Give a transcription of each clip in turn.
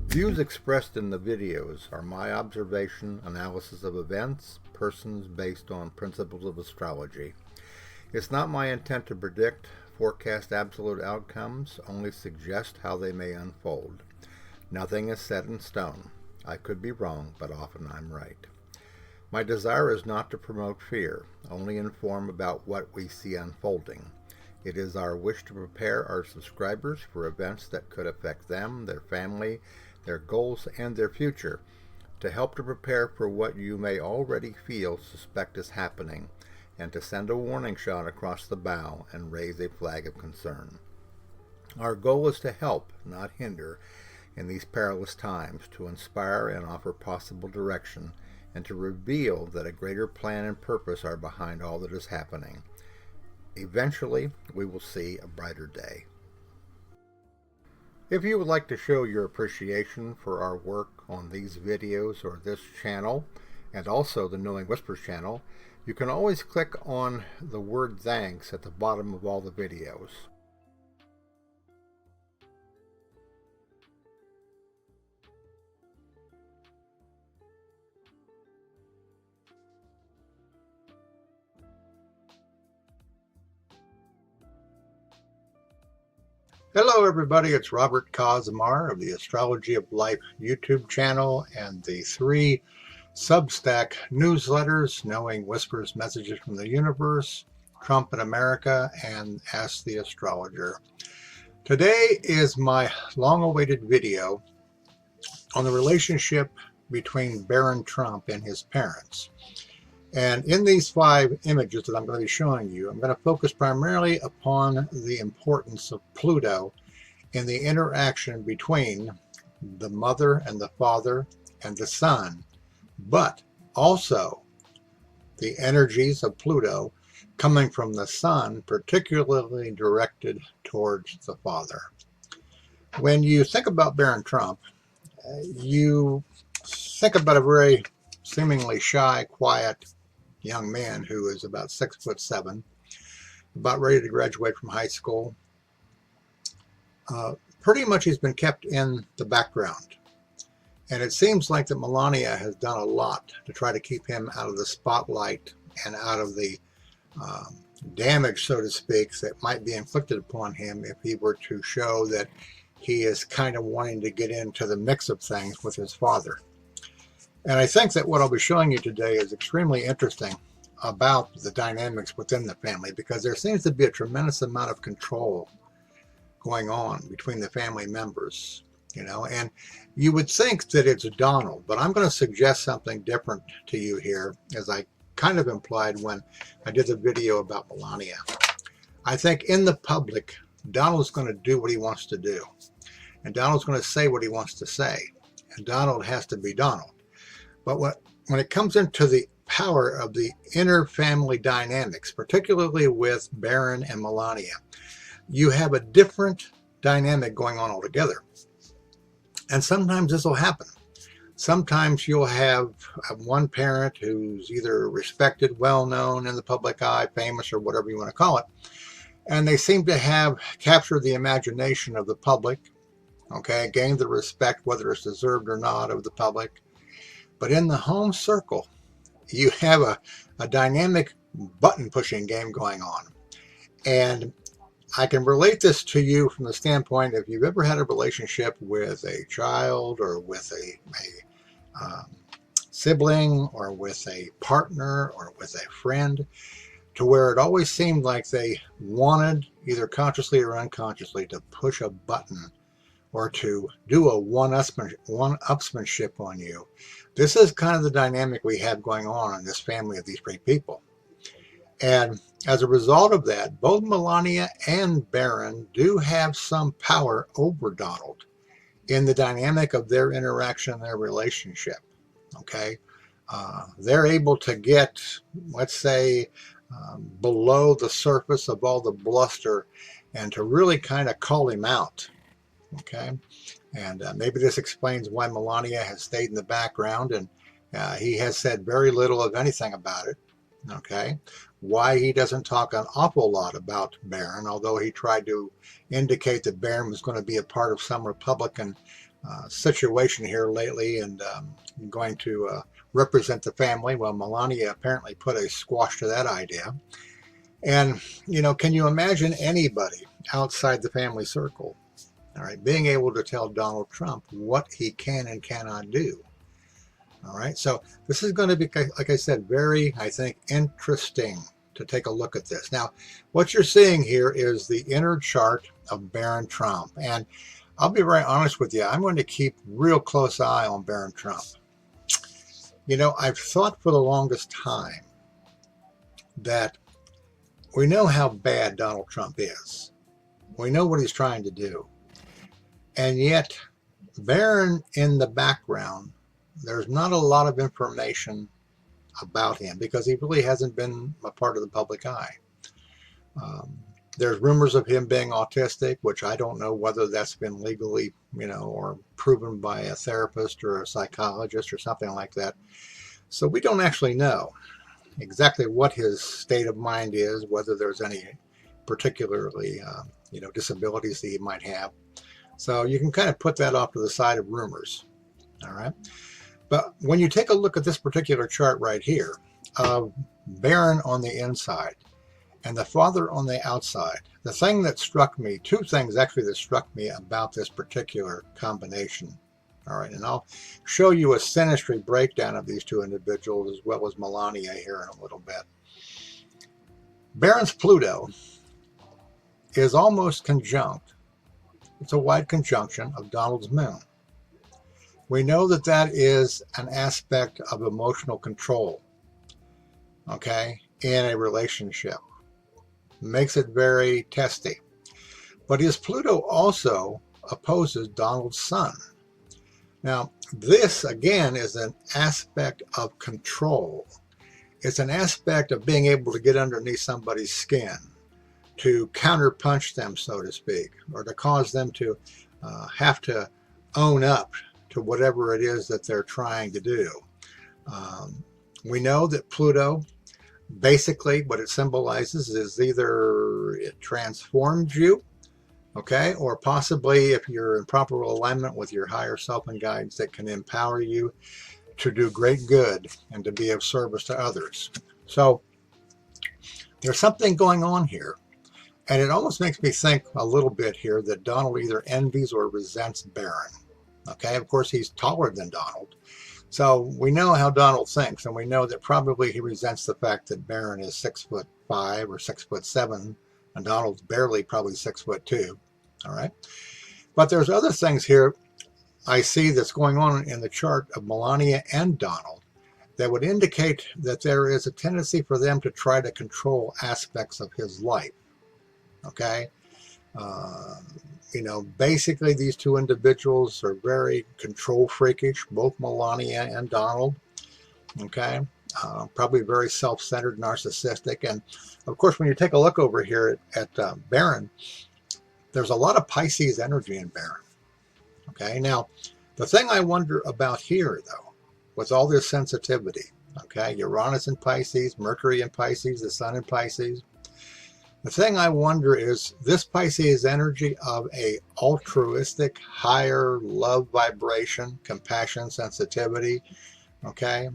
Views expressed in the videos are my observation, analysis of events, persons based on principles of astrology. It's not my intent to predict, forecast absolute outcomes, only suggest how they may unfold. Nothing is set in stone. I could be wrong, but often I'm right. My desire is not to promote fear, only inform about what we see unfolding. It is our wish to prepare our subscribers for events that could affect them, their family, their goals, and their future, to help to prepare for what you may already suspect is happening, and to send a warning shot across the bow and raise a flag of concern. Our goal is to help, not hinder, in these perilous times, to inspire and offer possible direction, and to reveal that a greater plan and purpose are behind all that is happening. Eventually, we will see a brighter day. If you would like to show your appreciation for our work on these videos or this channel, and also the Knowing Whispers channel, you can always click on the word thanks at the bottom of all the videos. Hello everybody, it's Robert Cosmar of the Astrology of Life YouTube channel and the 3 Substack newsletters, Knowing Whispers, Messages from the Universe, Trump in America, and Ask the Astrologer. Today is my long-awaited video on the relationship between Baron Trump and his parents. And in these 5 images that I'm going to be showing you, I'm going to focus primarily upon the importance of Pluto in the interaction between the mother and the father and the son, but also the energies of Pluto coming from the son, particularly directed towards the father. When you think about Baron Trump, you think about a very seemingly shy, quiet young man who is about 6'7", about ready to graduate from high school. Pretty much he's been kept in the background. And it seems like that Melania has done a lot to try to keep him out of the spotlight and out of the damage, so to speak, that might be inflicted upon him if he were to show that he is kind of wanting to get into the mix of things with his father. And I think that what I'll be showing you today is extremely interesting about the dynamics within the family, because there seems to be a tremendous amount of control going on between the family members, you know, and you would think that it's Donald, but I'm going to suggest something different to you here, as I kind of implied when I did the video about Melania. I think in the public, Donald's going to do what he wants to do, and Donald's going to say what he wants to say, and Donald has to be Donald. But when it comes into the power of the inner family dynamics, particularly with Baron and Melania, you have a different dynamic going on altogether. And sometimes this will happen. Sometimes you'll have one parent who's either respected, well-known in the public eye, famous, or whatever you want to call it, and they seem to have captured the imagination of the public, okay, gained the respect, whether it's deserved or not, of the public. But in the home circle, you have a dynamic button-pushing game going on. And I can relate this to you from the standpoint, if you've ever had a relationship with a child or with a sibling or with a partner or with a friend, to where it always seemed like they wanted, either consciously or unconsciously, to push a button or to do a one-upsmanship on you. This is kind of the dynamic we have going on in this family of these 3 people. And as a result of that, both Melania and Baron do have some power over Donald in the dynamic of their interaction, their relationship. Okay, they're able to get, let's say, below the surface of all the bluster and to really kind of call him out. Okay, and maybe this explains why Melania has stayed in the background and he has said very little of anything about it. Okay, why he doesn't talk an awful lot about Baron, although he tried to indicate that Baron was going to be a part of some Republican situation here lately and going to represent the family. Well, Melania apparently put a squash to that idea. And, you know, can you imagine anybody outside the family circle, all right, being able to tell Donald Trump what he can and cannot do? All right, so this is going to be, like I said, very, I think, interesting to take a look at this. Now, what you're seeing here is the inner chart of Baron Trump. And I'll be very honest with you, I'm going to keep real close eye on Baron Trump. You know, I've thought for the longest time that we know how bad Donald Trump is. We know what he's trying to do. And yet, Baron in the background, there's not a lot of information about him because he really hasn't been a part of the public eye. There's rumors of him being autistic, which I don't know whether that's been legally, you know, or proven by a therapist or a psychologist or something like that. So we don't actually know exactly what his state of mind is, whether there's any particularly, you know, disabilities that he might have. So you can kind of put that off to the side of rumors. All right. But when you take a look at this particular chart right here, Baron on the inside and the father on the outside, the thing that struck me, two things actually that struck me about this particular combination. All right, and I'll show you a synastry breakdown of these two individuals as well as Melania here in a little bit. Baron's Pluto is almost conjunct. It's a wide conjunction of Donald's moon. We know that that is an aspect of emotional control, okay, in a relationship. Makes it very testy. But his Pluto also opposes Donald's sun. Now, this, again, is an aspect of control. It's an aspect of being able to get underneath somebody's skin, to counterpunch them, so to speak, or to cause them to have to own up to whatever it is that they're trying to do. We know that Pluto, basically what it symbolizes is either it transforms you, okay, or possibly if you're in proper alignment with your higher self and guides, that can empower you to do great good and to be of service to others. So there's something going on here. And it almost makes me think a little bit here that Donald either envies or resents Baron. Okay, of course, he's taller than Donald. So we know how Donald thinks, and we know that probably he resents the fact that Baron is 6'5" or 6'7", and Donald's barely probably 6'2". All right. But there's other things here I see that's going on in the chart of Melania and Donald that would indicate that there is a tendency for them to try to control aspects of his life. Okay. You know, basically these two individuals are very control freakish, both Melania and Donald. Okay. Probably very self-centered, narcissistic. And of course, when you take a look over here at Baron, there's a lot of Pisces energy in Baron. Okay. Now, the thing I wonder about here, though, with all this sensitivity, okay, Uranus in Pisces, Mercury in Pisces, the Sun in Pisces, the thing I wonder is this Pisces energy of a altruistic, higher love vibration, compassion, sensitivity, okay,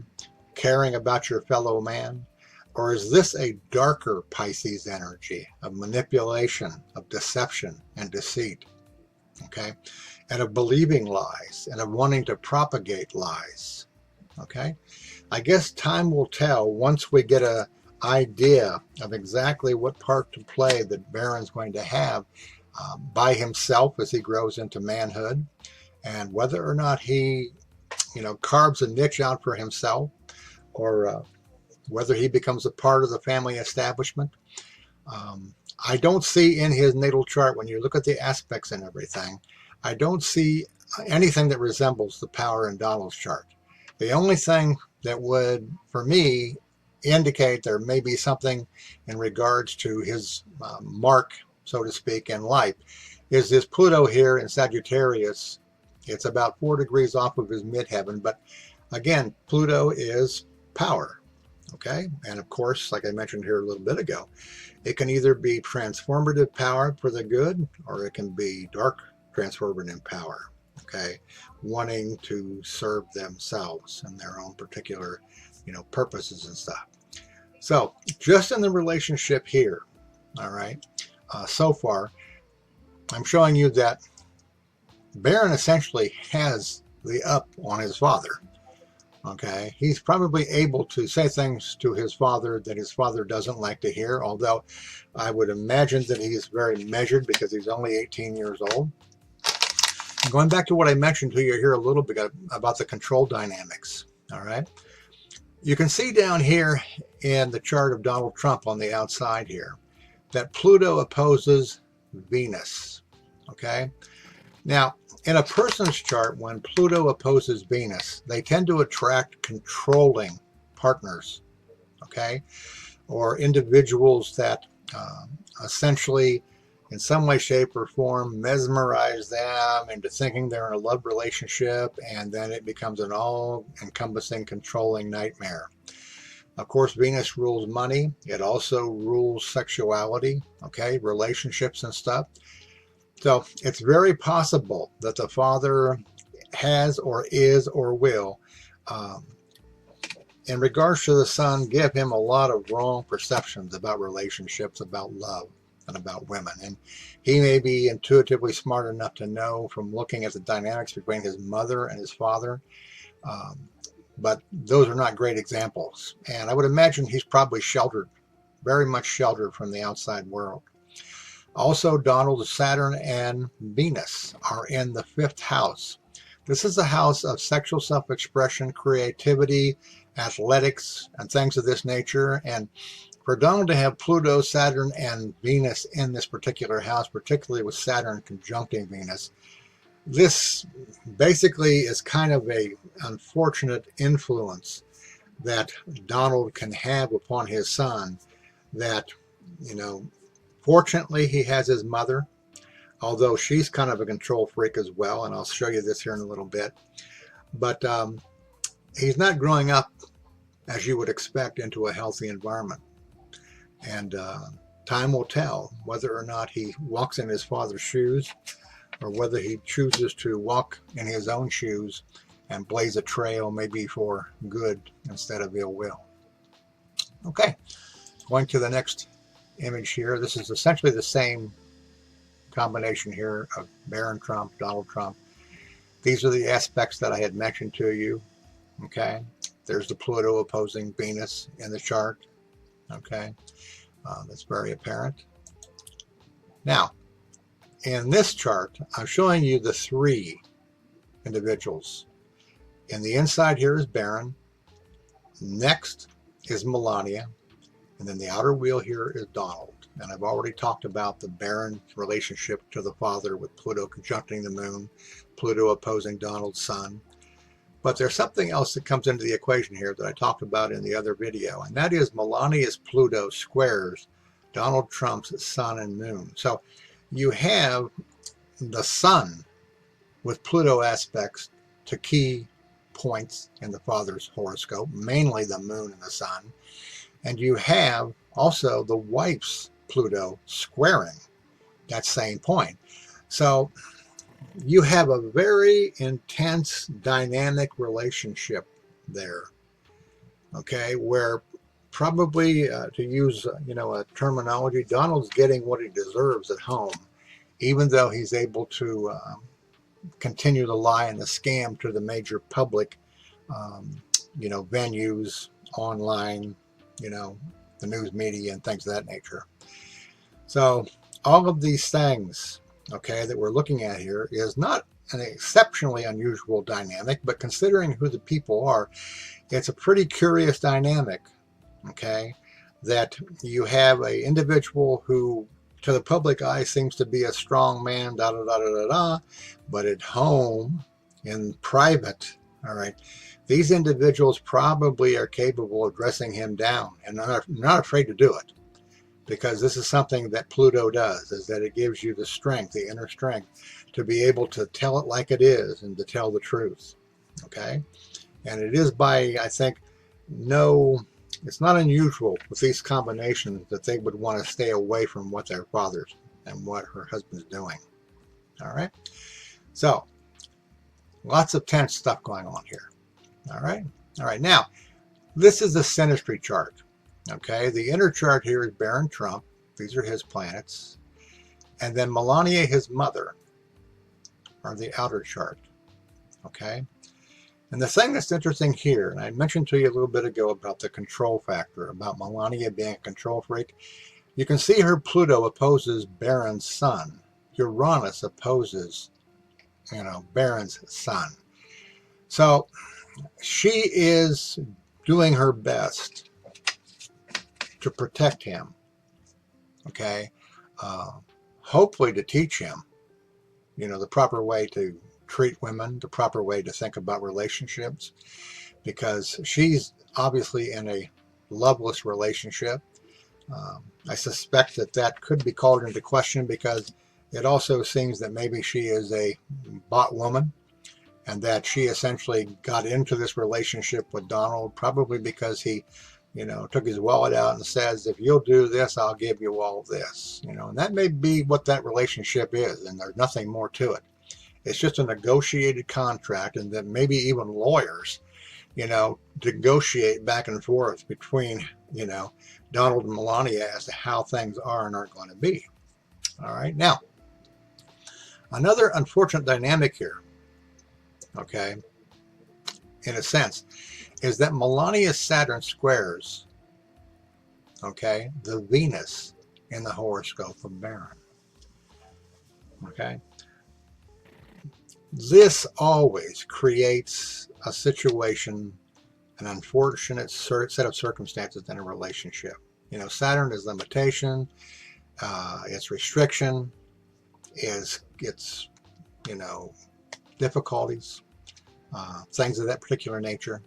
caring about your fellow man, or is this a darker Pisces energy of manipulation, of deception and deceit, okay, and of believing lies and of wanting to propagate lies, okay? I guess time will tell once we get a idea of exactly what part to play that Baron's going to have by himself as he grows into manhood, and whether or not he, you know, carves a niche out for himself, or whether he becomes a part of the family establishment. I don't see in his natal chart, when you look at the aspects and everything, I don't see anything that resembles the power in Donald's chart. The only thing that would, for me, indicate there may be something in regards to his mark, so to speak, in life, is this Pluto here in Sagittarius. It's about 4 degrees off of his midheaven, but again, Pluto is power, okay? And of course, like I mentioned here a little bit ago, it can either be transformative power for the good, or it can be dark transformative power, okay, wanting to serve themselves and their own particular, purposes and stuff. So just in the relationship here, all right, so far, I'm showing you that Barron essentially has the up on his father. Okay, he's probably able to say things to his father that his father doesn't like to hear, although I would imagine that he's very measured because he's only 18 years old. Going back to what I mentioned to you here a little bit about the control dynamics, all right? You can see down here in the chart of Donald Trump on the outside here that Pluto opposes Venus, okay? Now, in a person's chart, when Pluto opposes Venus, they tend to attract controlling partners, okay? Or individuals that essentially, in some way, shape, or form, mesmerize them into thinking they're in a love relationship, and then it becomes an all-encompassing, controlling nightmare. Of course, Venus rules money. It also rules sexuality, okay, relationships and stuff. So it's very possible that the father has or is or will, in regards to the son, give him a lot of wrong perceptions about relationships, about love, and about women. And he may be intuitively smart enough to know from looking at the dynamics between his mother and his father, but those are not great examples. And I would imagine he's probably sheltered, very much sheltered from the outside world. Also, Donald, Saturn, and Venus are in the 5th house. This is the house of sexual self-expression, creativity, athletics, and things of this nature. And for Donald to have Pluto, Saturn, and Venus in this particular house, particularly with Saturn conjuncting Venus, this basically is kind of a unfortunate influence that Donald can have upon his son that, fortunately, he has his mother, although she's kind of a control freak as well, and I'll show you this here in a little bit. But he's not growing up, as you would expect, into a healthy environment. And time will tell whether or not he walks in his father's shoes or whether he chooses to walk in his own shoes and blaze a trail maybe for good instead of ill will. Okay, going to the next image here. This is essentially the same combination here of Barron Trump, Donald Trump. These are the aspects that I had mentioned to you. Okay, there's the Pluto opposing Venus in the chart. Okay, that's very apparent. Now, in this chart, I'm showing you the 3 individuals. And the inside here is Barron. Next is Melania. And then the outer wheel here is Donald. And I've already talked about the Barron relationship to the father with Pluto conjuncting the moon, Pluto opposing Donald's sun. But there's something else that comes into the equation here that I talked about in the other video, and that is Melania's Pluto squares Donald Trump's sun and moon. So you have the sun with Pluto aspects to key points in the father's horoscope, mainly the moon and the sun. And you have also the wife's Pluto squaring that same point. So you have a very intense dynamic relationship there, okay, where probably, to use, a terminology, Donald's getting what he deserves at home, even though he's able to continue the lie and the scam to the major public, venues, online, the news media and things of that nature. So all of these things, okay, that we're looking at here is not an exceptionally unusual dynamic, but considering who the people are, it's a pretty curious dynamic, okay, that you have an individual who to the public eye seems to be a strong man, but at home, in private, all right, these individuals probably are capable of dressing him down and are not afraid to do it, because this is something that Pluto does, is that it gives you the strength, the inner strength, to be able to tell it like it is and to tell the truth, okay? And it is by, I think, it's not unusual with these combinations that they would want to stay away from what their father's and what her husband's doing, all right? So Lots of tense stuff going on here. All right. All right. Now, this is the synastry chart. Okay. The inner chart here is Baron Trump. These are his planets. And then Melania, his mother, are the outer chart. Okay. And the thing that's interesting here, and I mentioned to you a little bit ago about the control factor, about Melania being a control freak. You can see her Pluto opposes Baron's sun. Uranus opposes, Baron's sun. So she is doing her best to protect him. Okay. Hopefully to teach him, the proper way to treat women, the proper way to think about relationships, because she's obviously in a loveless relationship. I suspect that could be called into question because it also seems that maybe she is a bought woman and that she essentially got into this relationship with Donald probably because he, took his wallet out and says, if you'll do this, I'll give you all this, and that may be what that relationship is, and there's nothing more to it. It's just a negotiated contract, and that maybe even lawyers, negotiate back and forth between, Donald and Melania as to how things are and aren't going to be. All right. Now, another unfortunate dynamic here, okay, in a sense, is that Melania's Saturn squares, okay, the Venus in the horoscope of Baron. Okay. This always creates a situation, an unfortunate set of circumstances in a relationship. Saturn is limitation, it's restriction, it's difficulties, things of that particular nature.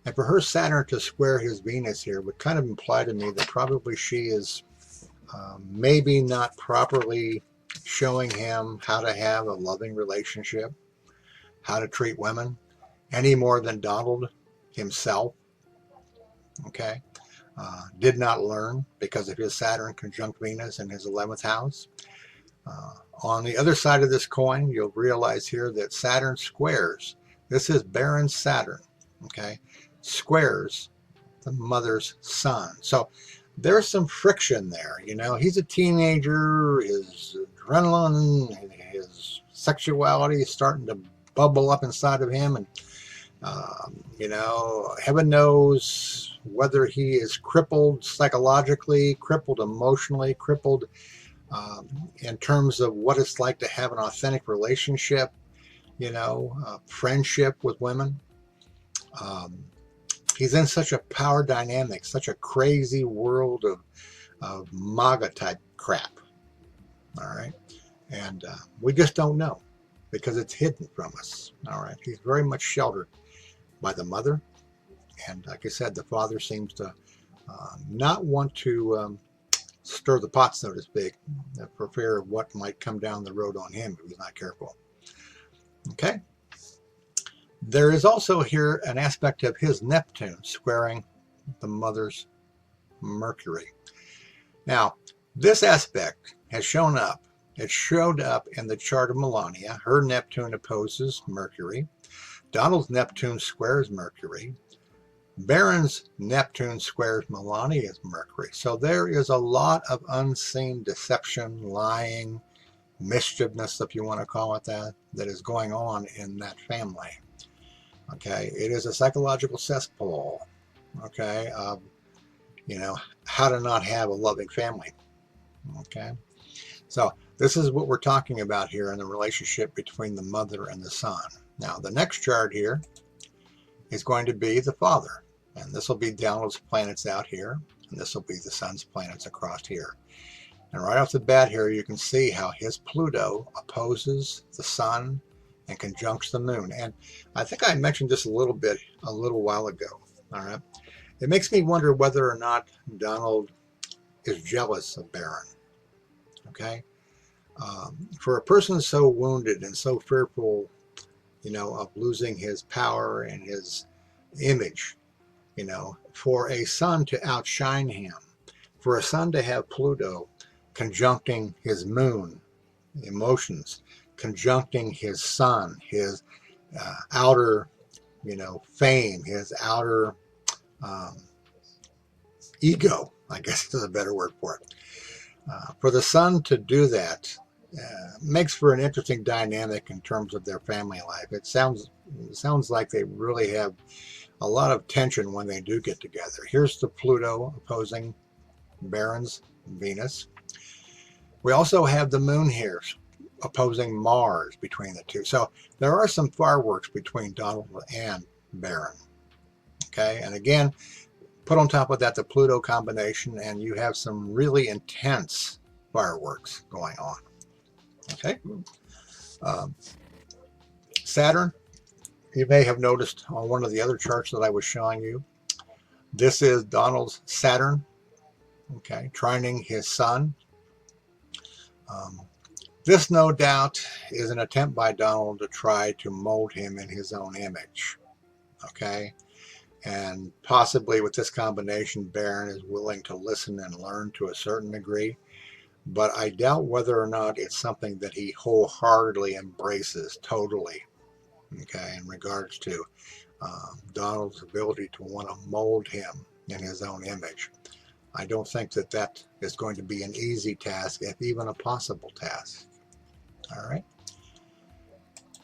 And for her Saturn to square his Venus here would kind of imply to me that probably she is maybe not properly showing him how to have a loving relationship, how to treat women, any more than Donald himself, okay, did not learn because of his Saturn conjunct Venus in his 11th house. On the other side of this coin, you'll realize here that Saturn squares, this is Baron's Saturn, okay, squares the mother's sun. So there's some friction there. He's a teenager, his adrenaline, his sexuality is starting to bubble up inside of him, and heaven knows whether he is crippled psychologically, crippled emotionally, crippled in terms of what it's like to have an authentic relationship, friendship with women. He's in such a power dynamic, such a crazy world of MAGA type crap. All right. And we just don't know because it's hidden from us. All right. He's very much sheltered by the mother. And like I said, the father seems to not want to stir the pot, so to speak, for fear of what might come down the road on him if he's not careful. Okay. There is also here an aspect of his Neptune squaring the mother's Mercury. Now, this aspect has shown up. It showed up in the chart of Melania. Her Neptune opposes Mercury. Donald's Neptune squares Mercury. Baron's Neptune squares Melania's Mercury. So there is a lot of unseen deception, lying, mischievousness, if you want to call it that is going on in that family. Okay, it is a psychological cesspool, okay, of, how to not have a loving family, okay? So this is what we're talking about here in the relationship between the mother and the son. Now, the next chart here is going to be the father, and this will be Donald's planets out here, and this will be the son's planets across here. And right off the bat here, you can see how his Pluto opposes the sun and conjuncts the moon. And I think I mentioned this a little while ago. All right. It makes me wonder whether or not Donald is jealous of Baron. Okay. For a person so wounded and so fearful, of losing his power and his image, for a sun to outshine him, for a sun to have Pluto conjuncting his moon, emotions, conjuncting his sun, his outer, fame, his outer um, ego, I guess is a better word for it. For the son to do that makes for an interesting dynamic in terms of their family life. It sounds like they really have a lot of tension when they do get together. Here's the Pluto opposing Barron's Venus. We also have the moon here opposing Mars between the two. So there are some fireworks between Donald and Barron. Okay, and again, put on top of that the Pluto combination, and you have some really intense fireworks going on. Okay, Saturn, you may have noticed on one of the other charts that I was showing you, this is Donald's Saturn, okay, trining his sun. This, no doubt, is an attempt by Donald to try to mold him in his own image, okay? And possibly with this combination, Barron is willing to listen and learn to a certain degree, but I doubt whether or not it's something that he wholeheartedly embraces totally, okay, in regards to Donald's ability to want to mold him in his own image. I don't think that that is going to be an easy task, if even a possible task. All right,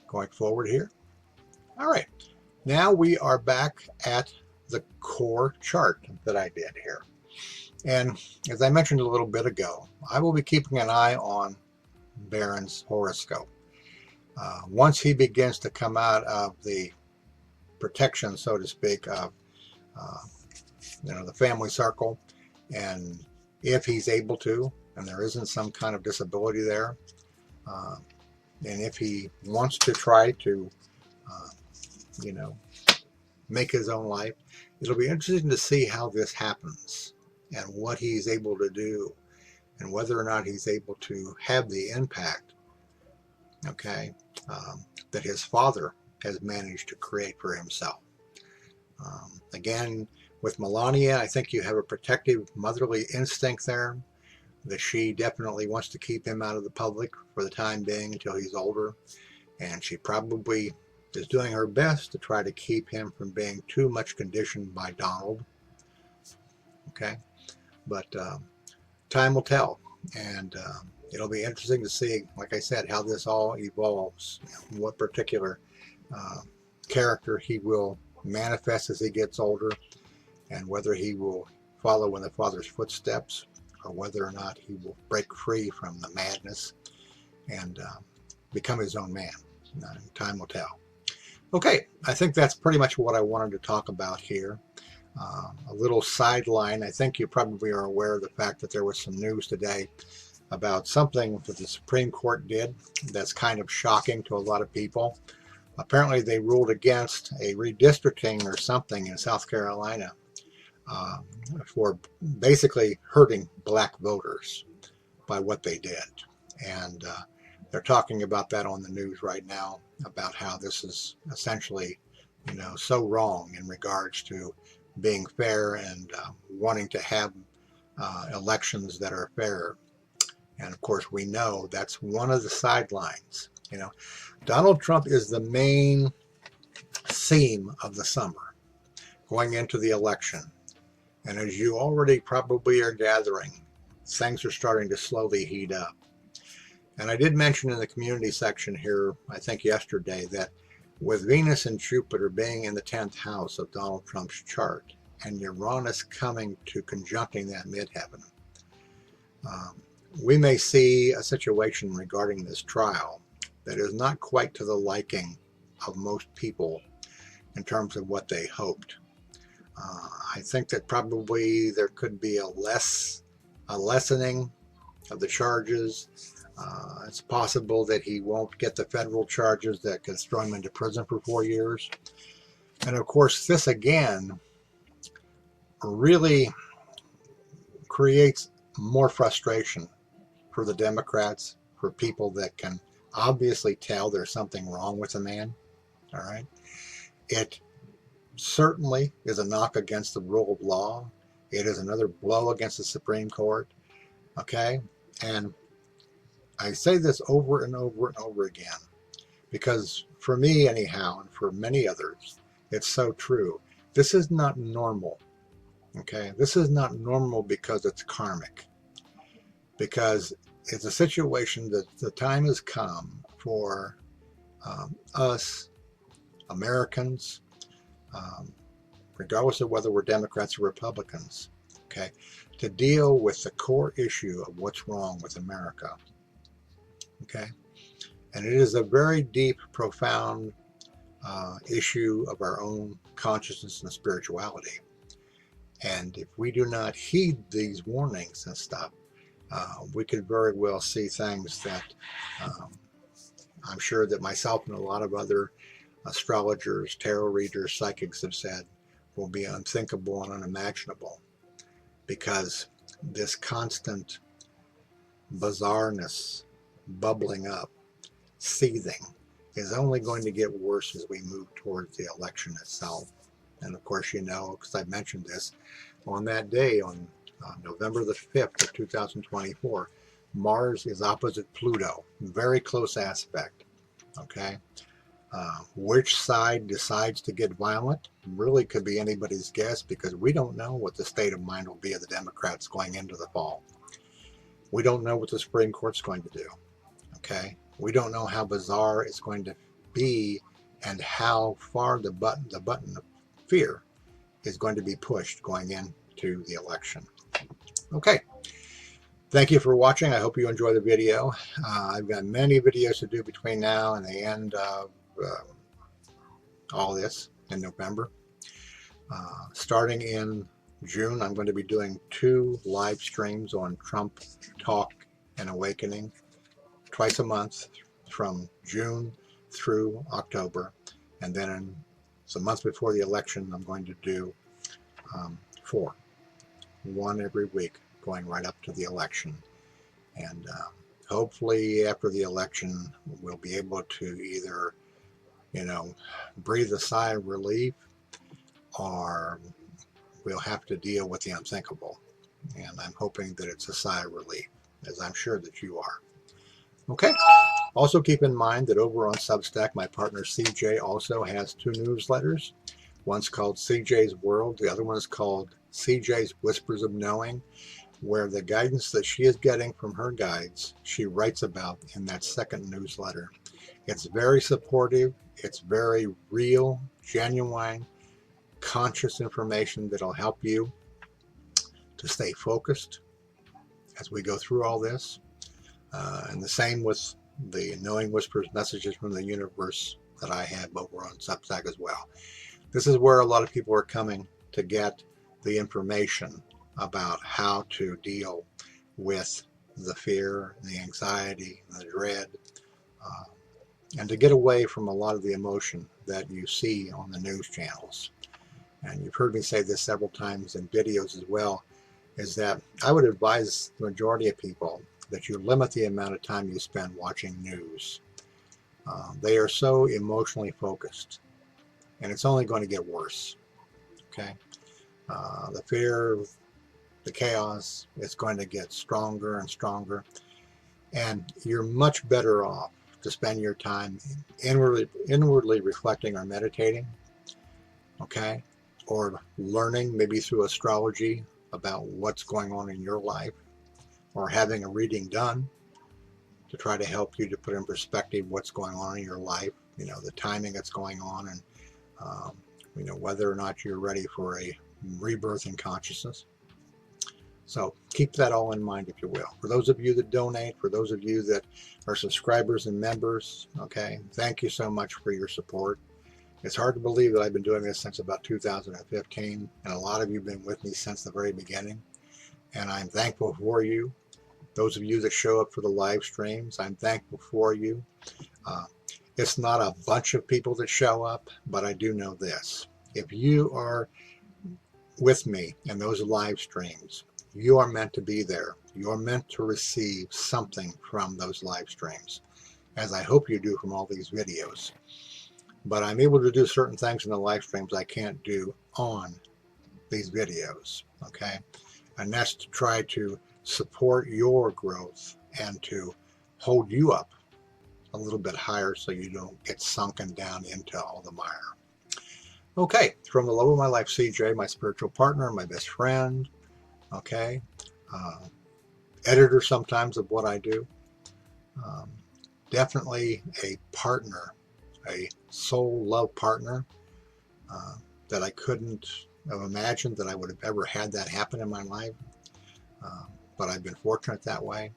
going forward here. All right, now we are back at the core chart that I did here. And as I mentioned a little bit ago, I will be keeping an eye on Barron's horoscope. Once he begins to come out of the protection, so to speak, of the family circle, and if he's able to, and there isn't some kind of disability there, and if he wants to try to, make his own life, it'll be interesting to see how this happens and what he's able to do and whether or not he's able to have the impact, okay, that his father has managed to create for himself. Again, with Melania, I think you have a protective motherly instinct there, that she definitely wants to keep him out of the public for the time being until he's older, and she probably is doing her best to try to keep him from being too much conditioned by Donald. Okay, but time will tell, and it'll be interesting to see, like I said, how this all evolves, what particular character he will manifest as he gets older, and whether he will follow in the father's footsteps or whether or not he will break free from the madness and become his own man. Time will tell. Okay, I think that's pretty much what I wanted to talk about here. A little sideline. I think you probably are aware of the fact that there was some news today about something that the Supreme Court did that's kind of shocking to a lot of people. Apparently they ruled against a redistricting or something in South Carolina for basically hurting black voters by what they did. And they're talking about that on the news right now, about how this is essentially, so wrong in regards to being fair and wanting to have elections that are fair. And of course, we know that's one of the sidelines. Donald Trump is the main theme of the summer going into the election. And as you already probably are gathering, things are starting to slowly heat up. And I did mention in the community section here, I think yesterday, that with Venus and Jupiter being in the 10th house of Donald Trump's chart and Uranus coming to conjuncting that midheaven, we may see a situation regarding this trial that is not quite to the liking of most people in terms of what they hoped. I think that probably there could be a lessening of the charges. It's possible that he won't get the federal charges that could throw him into prison for 4 years. And of course, this again really creates more frustration for the Democrats, for people that can obviously tell there's something wrong with the man. All right. It certainly is a knock against the rule of law. It is another blow against the Supreme Court. Okay. And I say this over and over and over again. Because for me anyhow, and for many others, it's so true. This is not normal. Okay, this is not normal because it's karmic. Because it's a situation that the time has come for us Americans, regardless of whether we're Democrats or Republicans, okay, to deal with the core issue of what's wrong with America. Okay, and it is a very deep, profound issue of our own consciousness and spirituality. And if we do not heed these warnings and stuff, we could very well see things that I'm sure that myself and a lot of other astrologers, tarot readers, psychics have said will be unthinkable and unimaginable, because this constant bizarreness, bubbling up, seething, is only going to get worse as we move towards the election itself. And of course, you know, because I mentioned this, on that day, on November the 5th of 2024, Mars is opposite Pluto, very close aspect, okay? Which side decides to get violent really could be anybody's guess, because we don't know what the state of mind will be of the Democrats going into the fall. We don't know what the Supreme Court's going to do, okay? We don't know how bizarre it's going to be and how far the button of fear is going to be pushed going into the election. Okay. Thank you for watching. I hope you enjoy the video. I've got many videos to do between now and the end of all this in November. Starting in June, I'm going to be doing 2 live streams on Trump Talk and Awakening twice a month from June through October. And then in the month before the election, I'm going to do 4, 1 every week, going right up to the election. And hopefully after the election, we'll be able to either, you know, breathe a sigh of relief, or we'll have to deal with the unthinkable. And I'm hoping that it's a sigh of relief, as I'm sure that you are. Okay. Also keep in mind that over on Substack, my partner CJ also has 2 newsletters. One's called CJ's World. The other one is called CJ's Whispers of Knowing, where the guidance that she is getting from her guides, she writes about in that second newsletter. It's very supportive. It's very real, genuine, conscious information that'll help you to stay focused as we go through all this. And the same with the Knowing Whispers Messages from the Universe that I have over on Substack as well. This is where a lot of people are coming to get the information about how to deal with the fear, the anxiety, the dread, and to get away from a lot of the emotion that you see on the news channels. And you've heard me say this several times in videos as well, is that I would advise the majority of people that you limit the amount of time you spend watching news. They are so emotionally focused, and it's only going to get worse. Okay, the fear, the chaos, is going to get stronger and stronger, and you're much better off to spend your time inwardly reflecting or meditating, okay, or learning maybe through astrology about what's going on in your life, or having a reading done to try to help you to put in perspective what's going on in your life, you know, the timing that's going on, and you know, whether or not you're ready for a rebirth in consciousness. So keep that all in mind, if you will. For those of you that donate, for those of you that are subscribers and members, okay, thank you so much for your support. It's hard to believe that I've been doing this since about 2015, and a lot of you have been with me since the very beginning, and I'm thankful for you. Those of you that show up for the live streams, I'm thankful for you. It's not a bunch of people that show up, but I do know this. If you are with me in those live streams, you are meant to be there. You're meant to receive something from those live streams, as I hope you do from all these videos. But I'm able to do certain things in the live streams I can't do on these videos, okay? And that's to try to support your growth and to hold you up a little bit higher so you don't get sunken down into all the mire. Okay, from the love of my life, CJ, my spiritual partner, my best friend, okay, editor sometimes of what I do, definitely a partner, a soul love partner that I couldn't have imagined that I would have ever had that happen in my life, but I've been fortunate that way,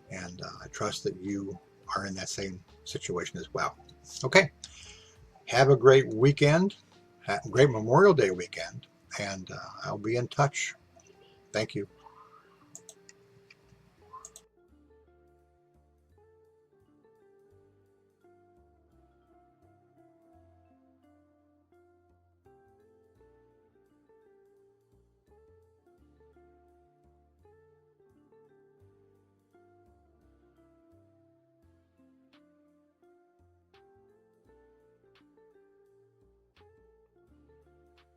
and I trust that you are in that same situation as well. Okay, have a great weekend, have a great Memorial Day weekend, and I'll be in touch. Thank you.